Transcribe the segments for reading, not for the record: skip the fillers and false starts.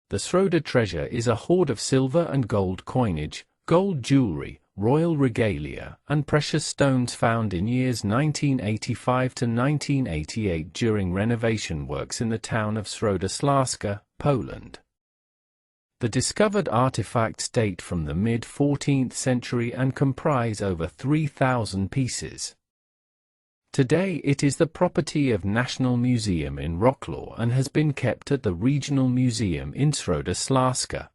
The Środa Treasure is a hoard of silver and gold coinage, gold jewelry, royal regalia, and precious stones found in years 1985 to 1988 during renovation works in the town of Środa, Poland. The discovered artifacts date from the mid-14th century and comprise over 3,000 pieces. Today it is the property of National Museum in Wrocław and has been kept at the Regional Museum in Środa.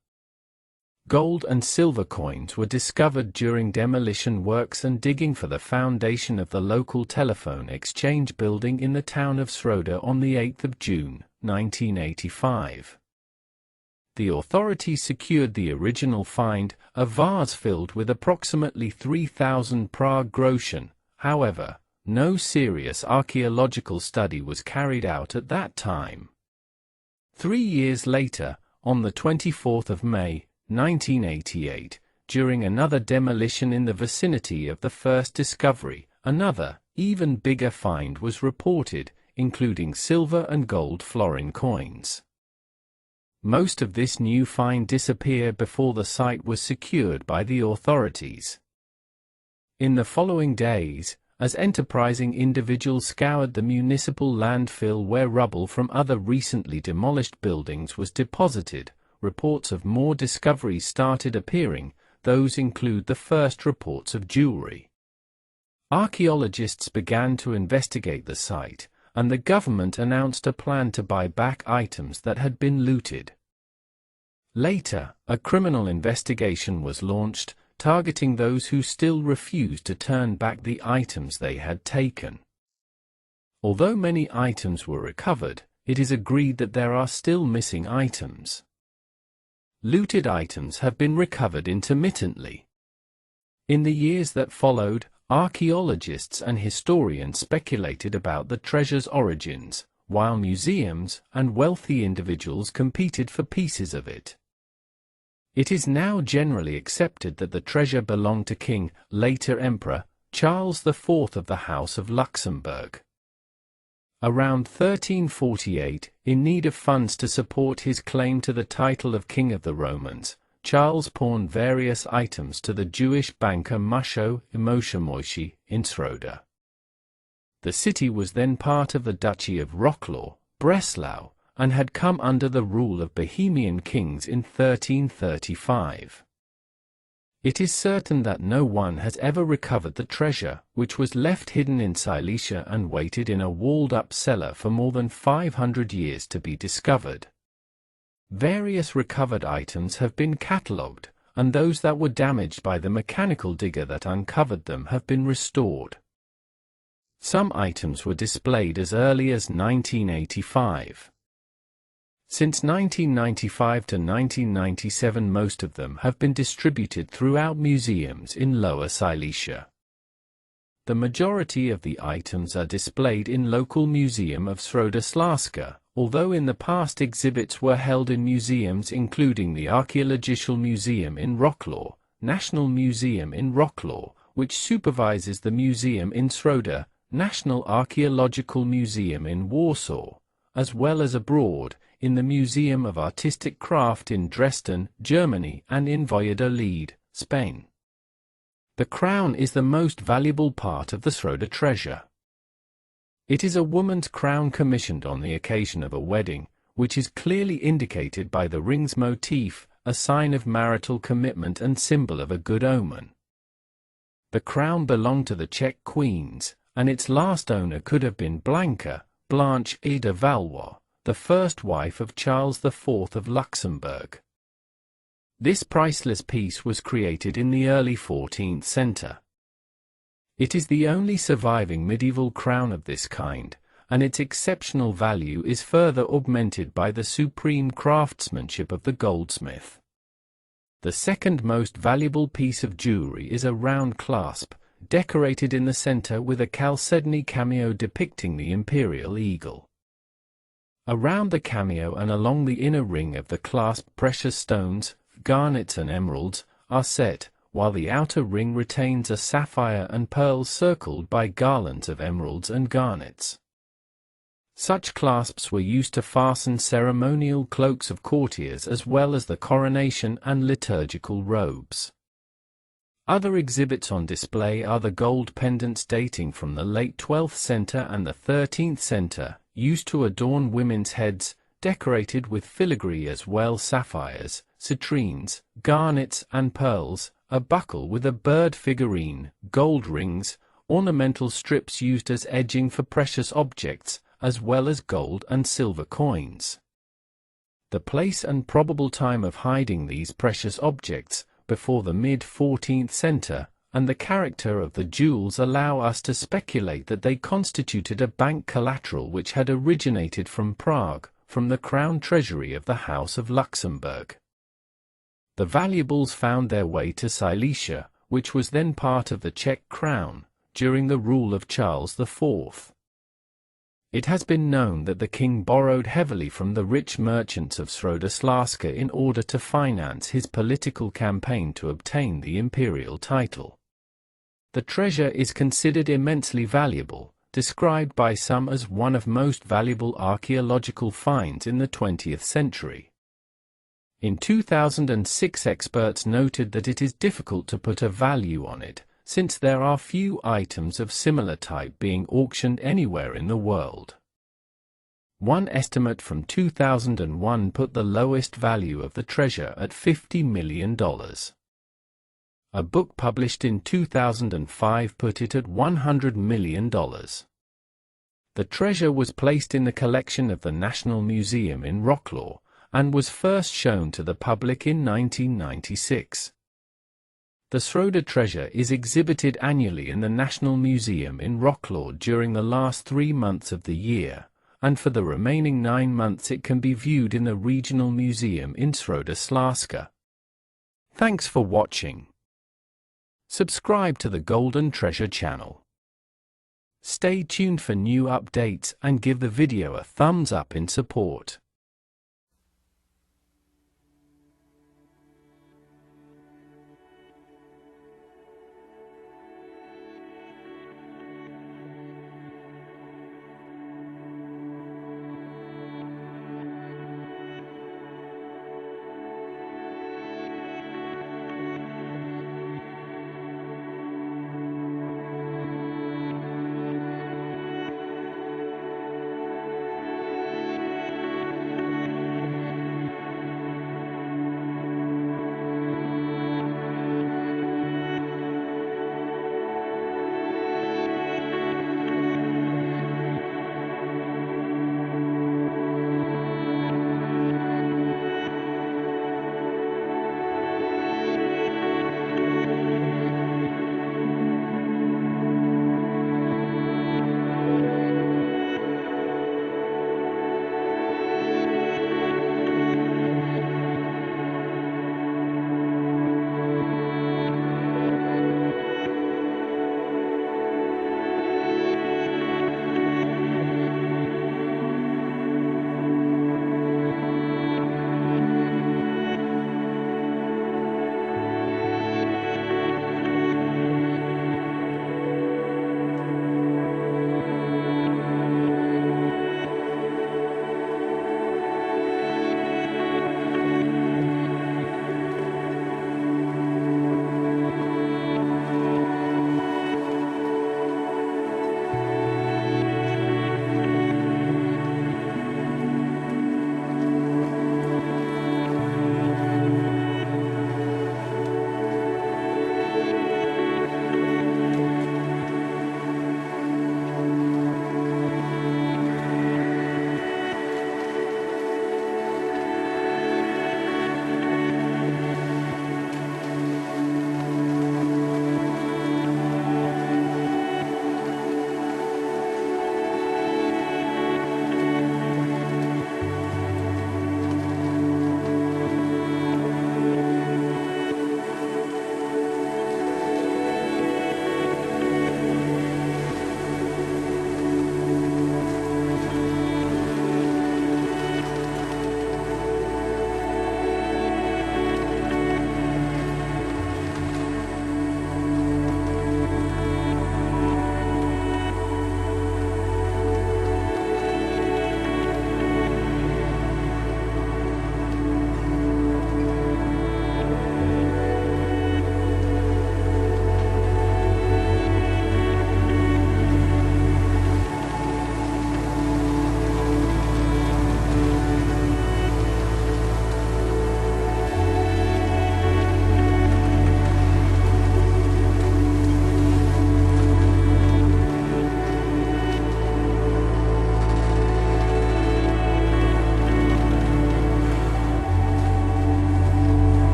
Gold and silver coins were discovered during demolition works and digging for the foundation of the local telephone exchange building in the town of Środa on 8 June, 1985. The authorities secured the original find, a vase filled with approximately 3,000 Prague groschen. However, no serious archaeological study was carried out at that time. 3 years later, on the 24th of May, 1988, during another demolition in the vicinity of the first discovery, another, even bigger find was reported, including silver and gold florin coins. Most of this new find disappeared before the site was secured by the authorities. In the following days, as enterprising individuals scoured the municipal landfill where rubble from other recently demolished buildings was deposited, reports of more discoveries started appearing. Those include the first reports of jewelry. Archaeologists began to investigate the site, and the government announced a plan to buy back items that had been looted. Later, a criminal investigation was launched, targeting those who still refused to turn back the items they had taken. Although many items were recovered, it is agreed that there are still missing items. Looted items have been recovered intermittently. In the years that followed, archaeologists and historians speculated about the treasure's origins, while museums and wealthy individuals competed for pieces of it. It is now generally accepted that the treasure belonged to King, later Emperor, Charles IV of the House of Luxembourg. Around 1348, in need of funds to support his claim to the title of King of the Romans, Charles pawned various items to the Jewish banker Musho Moishi in Środa. The city was then part of the Duchy of Wrocław, Breslau, and had come under the rule of Bohemian kings in 1335. It is certain that no one has ever recovered the treasure, which was left hidden in Silesia and waited in a walled-up cellar for more than 500 years to be discovered. Various recovered items have been catalogued, and those that were damaged by the mechanical digger that uncovered them have been restored. Some items were displayed as early as 1985. Since 1995 to 1997, most of them have been distributed throughout museums in Lower Silesia. The majority of the items are displayed in local museum of Środa, although in the past exhibits were held in museums including the Archaeological Museum in Wrocław, National Museum in Wrocław, which supervises the museum in Środa, National Archaeological Museum in Warsaw, as well as abroad, in the Museum of Artistic Craft in Dresden, Germany, and in Valladolid, Spain. The crown is the most valuable part of the Środa treasure. It is a woman's crown commissioned on the occasion of a wedding, which is clearly indicated by the ring's motif, a sign of marital commitment and symbol of a good omen. The crown belonged to the Czech queens, and its last owner could have been Blanche de Valois, the first wife of Charles IV of Luxembourg. This priceless piece was created in the early 14th century. It is the only surviving medieval crown of this kind, and its exceptional value is further augmented by the supreme craftsmanship of the goldsmith. The second most valuable piece of jewelry is a round clasp, decorated in the center with a chalcedony cameo depicting the imperial eagle. Around the cameo and along the inner ring of the clasp, precious stones, garnets and emeralds, are set, while the outer ring retains a sapphire and pearls circled by garlands of emeralds and garnets. Such clasps were used to fasten ceremonial cloaks of courtiers as well as the coronation and liturgical robes. Other exhibits on display are the gold pendants dating from the late 12th century and the 13th century, used to adorn women's heads, decorated with filigree as well as sapphires, citrines, garnets and pearls, a buckle with a bird figurine, gold rings, ornamental strips used as edging for precious objects, as well as gold and silver coins. The place and probable time of hiding these precious objects, before the mid-14th century, and the character of the jewels allow us to speculate that they constituted a bank collateral which had originated from Prague, from the crown treasury of the House of Luxembourg. The valuables found their way to Silesia, which was then part of the Czech crown, during the rule of Charles IV. It has been known that the king borrowed heavily from the rich merchants of Środa in order to finance his political campaign to obtain the imperial title. The treasure is considered immensely valuable, described by some as one of most valuable archaeological finds in the 20th century. In 2006, experts noted that it is difficult to put a value on it, since there are few items of similar type being auctioned anywhere in the world. One estimate from 2001 put the lowest value of the treasure at $50 million. A book published in 2005 put it at $100 million. The treasure was placed in the collection of the National Museum in Wrocław, and was first shown to the public in 1996. The Środa Treasure is exhibited annually in the National Museum in Wrocław during the last 3 months of the year, and for the remaining 9 months it can be viewed in the Regional Museum in Środa. Thanks for watching. Subscribe to the Golden Treasure channel. Stay tuned for new updates and give the video a thumbs up in support.